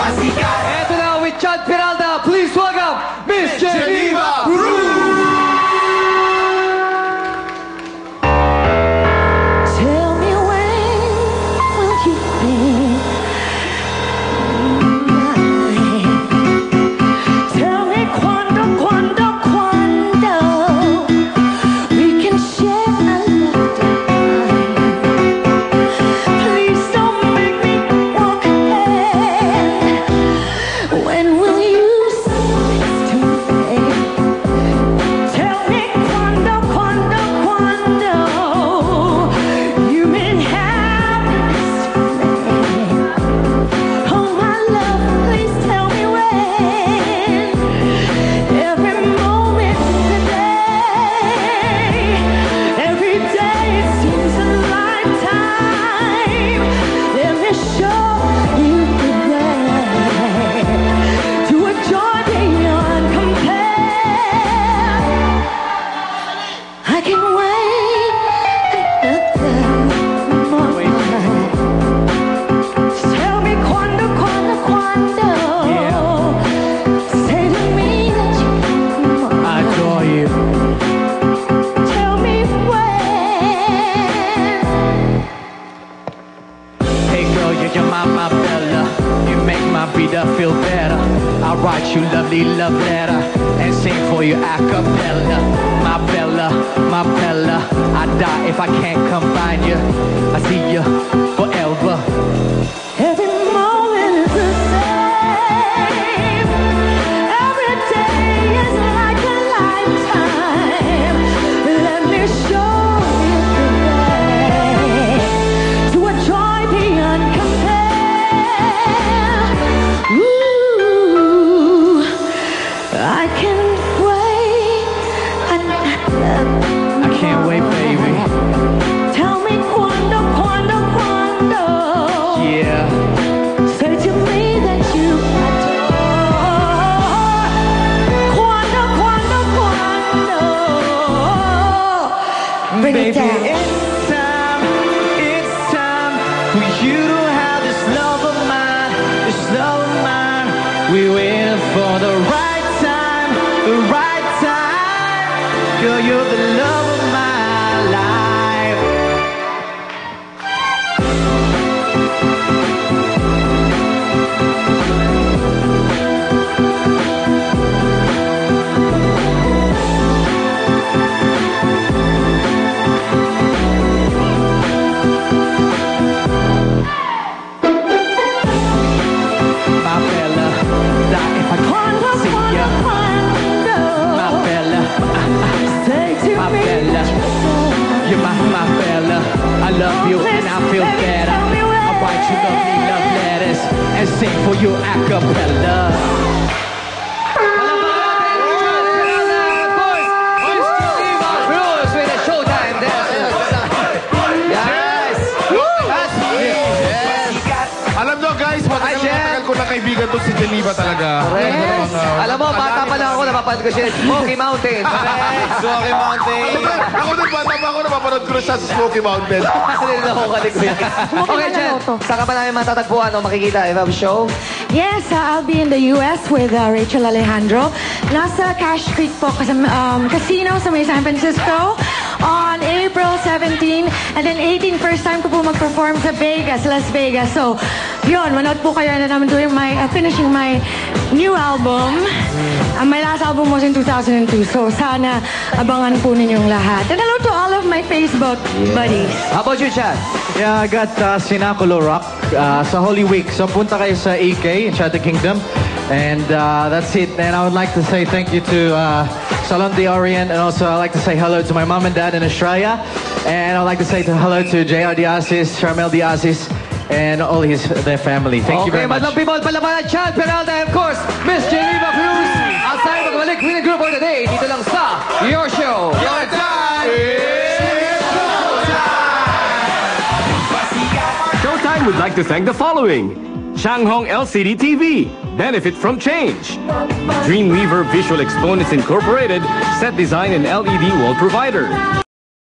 pasikat. Eto na with Chad Peralta, please welcome Miss Geneva Cruz! Tell me when will you be mine? Tell me cuando we can share a love divine. Please don't make me walk ahead. When will you cease to fade? Tell me cuando you mean happiness to me. Oh my love, please tell me when. Every moment today, every day it seems a lifetime. Let me show you the way to a joy beyond compare. I can wait another moment. Tell me cuando say to me that you I adore you. tell me when. Hey girl, you're my Bella. You make my vida feel better. I write you lovely love letter and sing for you a cappella. My Bella, I die if I can't combine you. I see you forever. Every moment is the same. Every day is like a lifetime. Let me show you the way to a joy beyond compare. Ooh, I can't wait another I can't wait, baby. Tell me cuando Yeah. say to me that you adore. Cuando bring it Baby, down. it's time for you to have this love of mine, We waiting for the right time, Girl, you're the love of my life. My Bella, die if I Cuando can't see ya. My Bella, say to my me Bella. that you You're my Bella. I love you and I feel Baby, better. tell me when. I write you lovely love letters and sing for you a cappella. Alam nyo guys, matagal ko na kaibigan to si Geneva talaga. Yes. Alam mo, bata pa lang ako, napapanood ko siya. Smoky Mountain. Smoky Mountain. Ako din, bata pa ako, napapanood ko na siya sa Smoky Mountain. Nalilito ko ka ko yan. Okay, Jen, saan ka pa namin matatagpuan o makikita? If I have a show? Yes, I'll be in the US with Rachel Alejandro. Nasa Cash Creek po, casino sa may San Francisco on April 17. And then 18, first time ko po mag-perform sa Vegas, Las Vegas. So, yun, manood po kayo na naman doing finishing my new album. My last album was in 2002. So, sana abangan po ninyong lahat. And hello to all of my Facebook buddies. How about you, Chad? Yeah, I got Sinaculo Rock sa Holy Week. So punta kayo sa EK, Enchanted Kingdom. And that's it. And I would like to say thank you to Salon de Orient. And also I'd like to say hello to my mom and dad in Australia. And I'd like to say hello to JR Diazis, Charmel Diazis, and all their family. Thank you very much. Okay, madlang people, palabanan, Chad Peralta, and of course, Miss Geneva Cruz. At tayo magbalik, winning group for the day. Dito lang sa Your Show. Your time! Showtime would like to thank the following: Changhong LCD TV, benefit from change; Dreamweaver Visual Exponents Incorporated, set design and LED wall provider;